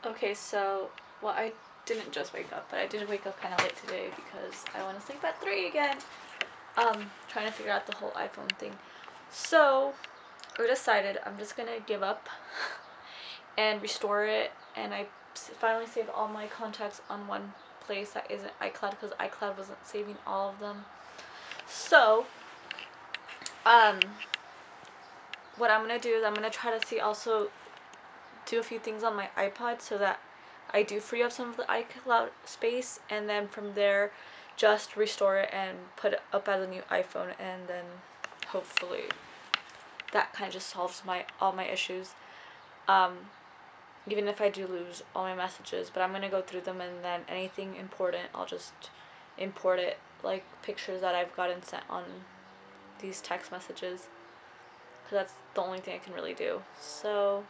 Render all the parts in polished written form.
Okay, so, well, I didn't just wake up, but I did wake up kind of late today because I want to sleep at 3 again. Trying to figure out the whole iPhone thing. So, I decided I'm just gonna give up and restore it, and I finally saved all my contacts on one place that isn't iCloud because iCloud wasn't saving all of them. So, what I'm gonna do is I'm gonna try to also do a few things on my iPod so that I do free up some of the iCloud space, and then from there just restore it and put it up as a new iPhone, and then hopefully that kind of just solves all my issues. Even if I do lose all my messages, but I'm gonna go through them, and then anything important I'll just import it, like pictures that I've gotten sent on these text messages, because that's the only thing I can really do. So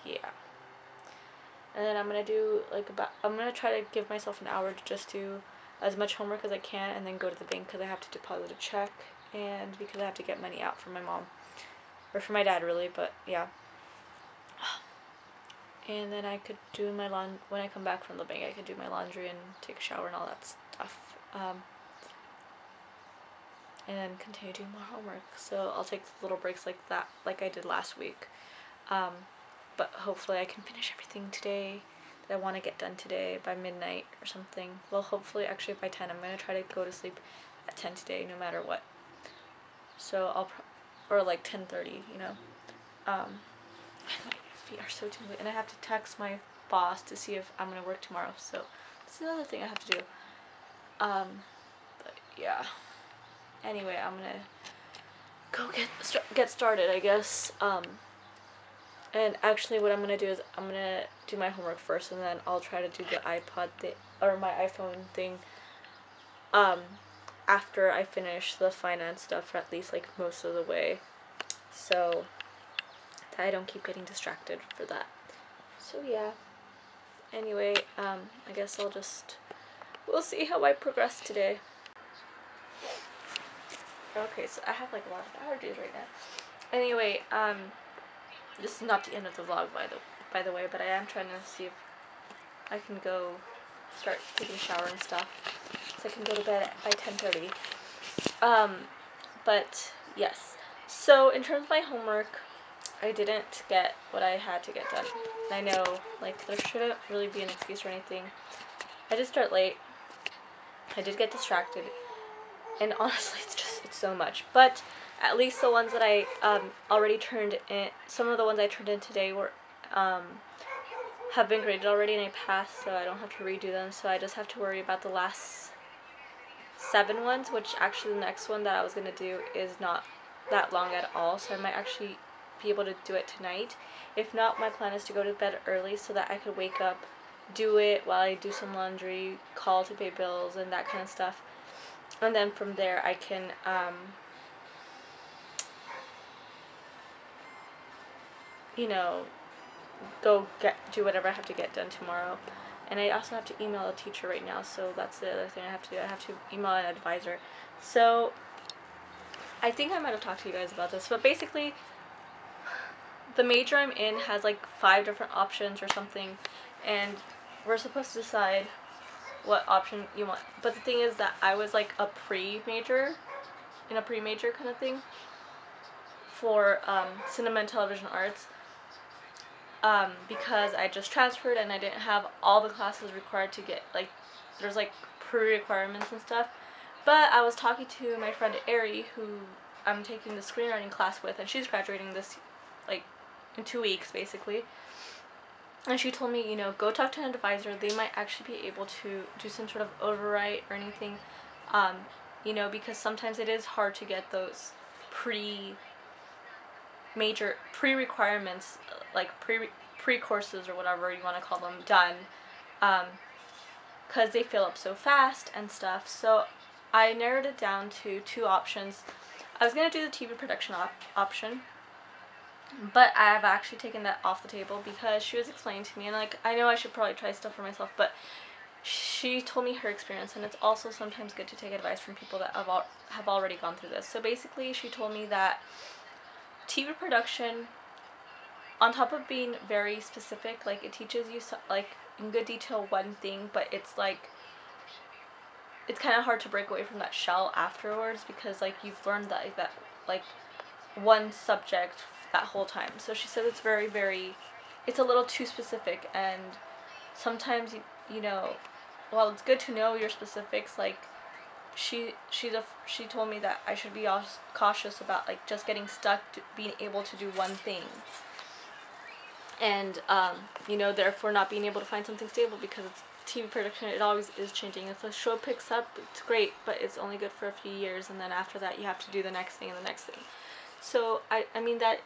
yeah. And then I'm gonna do I'm gonna try to give myself an hour to just do as much homework as I can, and then go to the bank because I have to deposit a check, and because I have to get money out for my mom, or for my dad really, but yeah. And then I could do my when I come back from the bank, I could do my laundry and take a shower and all that stuff. And then continue doing more homework. So I'll take little breaks like that, like I did last week. But hopefully I can finish everything today that I want to get done today by midnight or something. Well, hopefully actually by 10. I'm going to try to go to sleep at 10 today no matter what. So or like 10:30, you know. My feet are so tingly, and I have to text my boss to see if I'm going to work tomorrow. So that's another thing I have to do. But yeah. Anyway, I'm going to go get started, I guess. And actually what I'm going to do is I'm going to do my homework first, and then I'll try to do the iPod thing, or my iPhone thing, after I finish the finance stuff, for at least like most of the way, so that I don't keep getting distracted for that. So yeah. Anyway, I guess we'll see how I progress today. Okay, so I have like a lot of allergies right now. Anyway, this is not the end of the vlog, by the way, but I am trying to see if I can go start taking a shower and stuff, so I can go to bed by 10:30. But yes. So in terms of my homework, I didn't get what I had to get done. I know, like, there shouldn't really be an excuse or anything. I did start late. I did get distracted, and honestly, it's so much. But at least the ones that I already turned in, some of the ones I turned in today were have been graded already, and I passed, so I don't have to redo them. So I just have to worry about the last 7 ones, which actually the next one that I was gonna do is not that long at all, so I might actually be able to do it tonight. If not, my plan is to go to bed early so that I could wake up, do it while I do some laundry, call to pay bills, and that kind of stuff. And then from there I can you know, go do whatever I have to get done tomorrow. And I also have to email a teacher right now, so that's the other thing I have to do. I have to email an advisor. So I think I might have talked to you guys about this, but basically the major I'm in has like 5 different options or something, and we're supposed to decide what option you want. But the thing is that I was like a pre-major kind of thing for cinema and television arts, because I just transferred and I didn't have all the classes required to get, like, there's like pre-requirements and stuff. But I was talking to my friend Ari, who I'm taking the screenwriting class with, and she's graduating this, like, in 2 weeks basically. And she told me, you know, go talk to an advisor. They might actually be able to do some sort of overwrite or anything, you know, because sometimes it is hard to get those pre-major pre-requirements, like pre-courses or whatever you want to call them, done, because they fill up so fast and stuff. So I narrowed it down to 2 options. I was going to do the TV production option, but I have actually taken that off the table because she was explaining to me, and like, I know I should probably try stuff for myself, but she told me her experience, and it's also sometimes good to take advice from people that have already gone through this. So basically she told me that TV production on top of being very specific, like it teaches you like in good detail one thing, but it's like it's kind of hard to break away from that shell afterwards because like you've learned that like one subject that whole time. So she said it's very it's a little too specific, and sometimes you know, while it's good to know your specifics, like she told me that I should be cautious about like just getting stuck to being able to do one thing, and you know, therefore not being able to find something stable because it's TV production, it always is changing. If the show picks up, it's great, but it's only good for a few years, and then after that you have to do the next thing and the next thing. So I mean that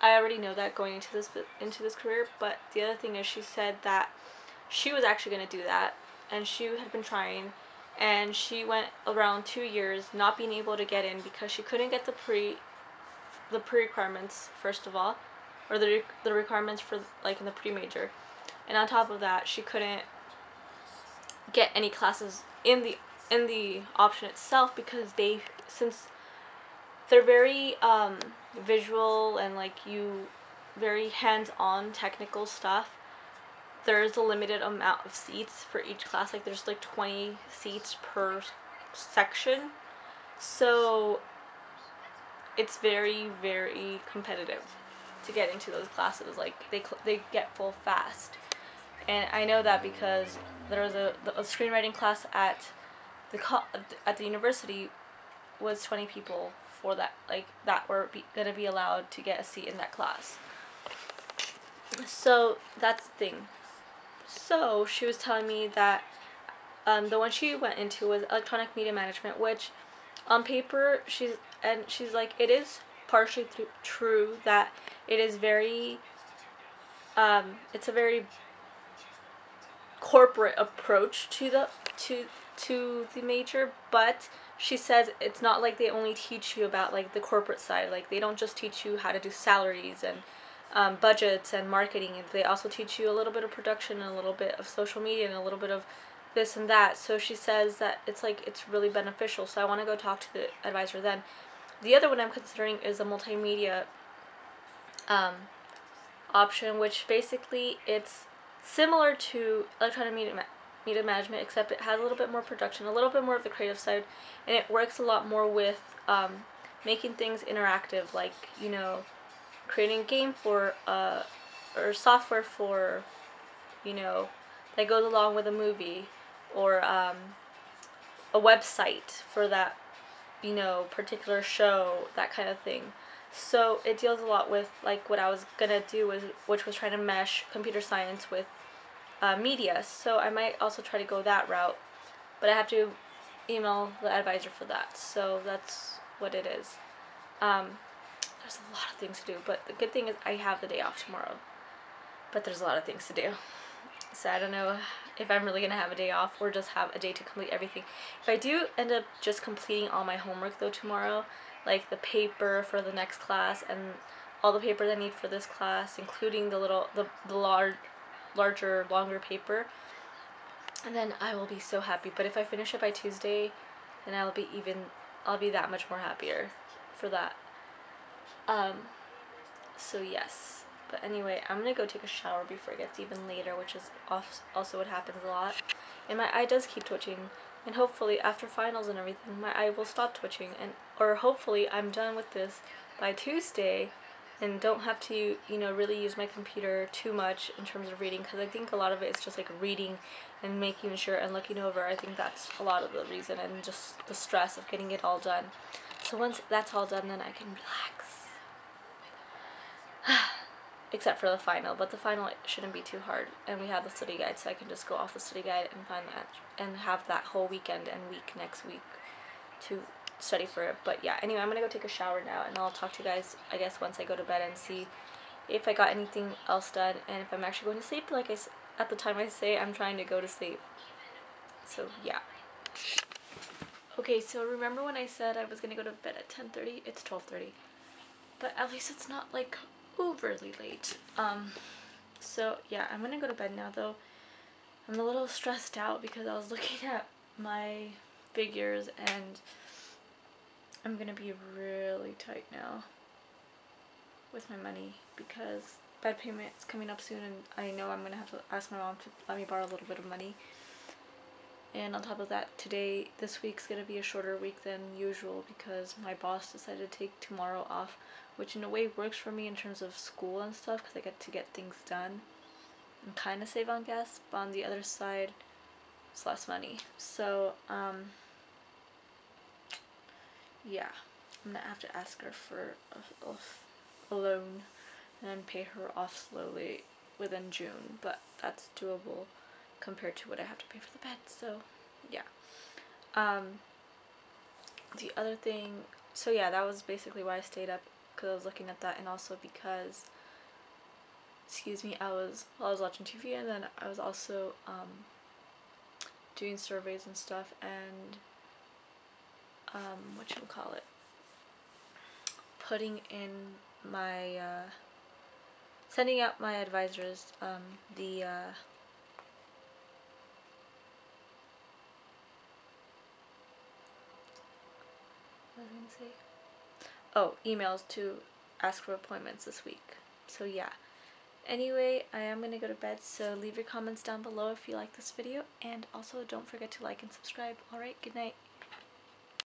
I already know that going into this career, but the other thing is she said that she was actually going to do that, and she had been trying, and she went around 2 years not being able to get in because she couldn't get the pre-requirements first of all, or the requirements for like in the pre-major, and on top of that she couldn't get any classes in the option itself because since they're very visual and like very hands-on technical stuff, there's a limited amount of seats for each class. Like there's like 20 seats per section, so it's very competitive to get into those classes. Like they get full fast, and I know that because there was a screenwriting class at the university was 20 people for that, like that were gonna be allowed to get a seat in that class. So that's the thing. So she was telling me that the one she went into was electronic media management, which on paper she's like it is partially true that it is very it's a very corporate approach to the major, but she says it's not like they only teach you about like the corporate side. Like they don't just teach you how to do salaries and budgets and marketing, and they also teach you a little bit of production and a little bit of social media and a little bit of this and that. So she says that it's like it's really beneficial. So I want to go talk to the advisor then. The other one I'm considering is a multimedia option, which basically it's similar to electronic media management, except it has a little bit more production, a little bit more of the creative side, and it works a lot more with making things interactive, like, you know, creating a game for or software for, you know, that goes along with a movie, or a website for that, you know, particular show, that kind of thing. So it deals a lot with like what I was gonna do, which was trying to mesh computer science with media. So I might also try to go that route, but I have to email the advisor for that. So that's what it is. There's a lot of things to do, but the good thing is I have the day off tomorrow. But there's a lot of things to do. So I don't know if I'm really going to have a day off or just have a day to complete everything. If I do end up just completing all my homework though tomorrow, like the paper for the next class and all the papers I need for this class, including the larger, longer paper, and then I will be so happy. But if I finish it by Tuesday, then I'll be that much more happier for that. So yes. But anyway, I'm gonna go take a shower before it gets even later, which is also what happens a lot. And my eye does keep twitching, and hopefully after finals and everything, my eye will stop twitching, or hopefully I'm done with this by Tuesday, and don't have to, you know, really use my computer too much in terms of reading, because I think a lot of it is just like reading and making sure and looking over. I think that's a lot of the reason, and just the stress of getting it all done. So once that's all done, then I can relax. Except for the final, but the final shouldn't be too hard, and we have the study guide, so I can just go off the study guide and find that and have that whole weekend and week next week to study for it. But yeah, anyway, I'm gonna go take a shower now, and I'll talk to you guys, I guess, once I go to bed and see if I got anything else done and if I'm actually going to sleep like at the time I say I'm trying to go to sleep. So yeah. Okay, so remember when I said I was gonna go to bed at 10:30? It's 12:30, but at least it's not like overly late. So yeah, I'm gonna go to bed now though. I'm a little stressed out because I was looking at my figures and I'm gonna be really tight now with my money because bed payment is coming up soon, and I know I'm gonna have to ask my mom to let me borrow a little bit of money. And on top of that, this week's gonna be a shorter week than usual because my boss decided to take tomorrow off, which in a way works for me in terms of school and stuff because I get to get things done and kind of save on gas. But on the other side, it's less money. So yeah, I'm gonna have to ask her for a loan and then pay her off slowly within June, but that's doable compared to what I have to pay for the bed. So yeah. The other thing, so yeah, that was basically why I stayed up, because I was looking at that, and also because, excuse me, I was watching TV, and then I was also doing surveys and stuff, and whatchamacallit, putting in my sending out my advisors the what was I gonna say? Oh, emails to ask for appointments this week. So yeah. Anyway, I am going to go to bed, so leave your comments down below if you like this video, and also don't forget to like and subscribe. Alright, good night.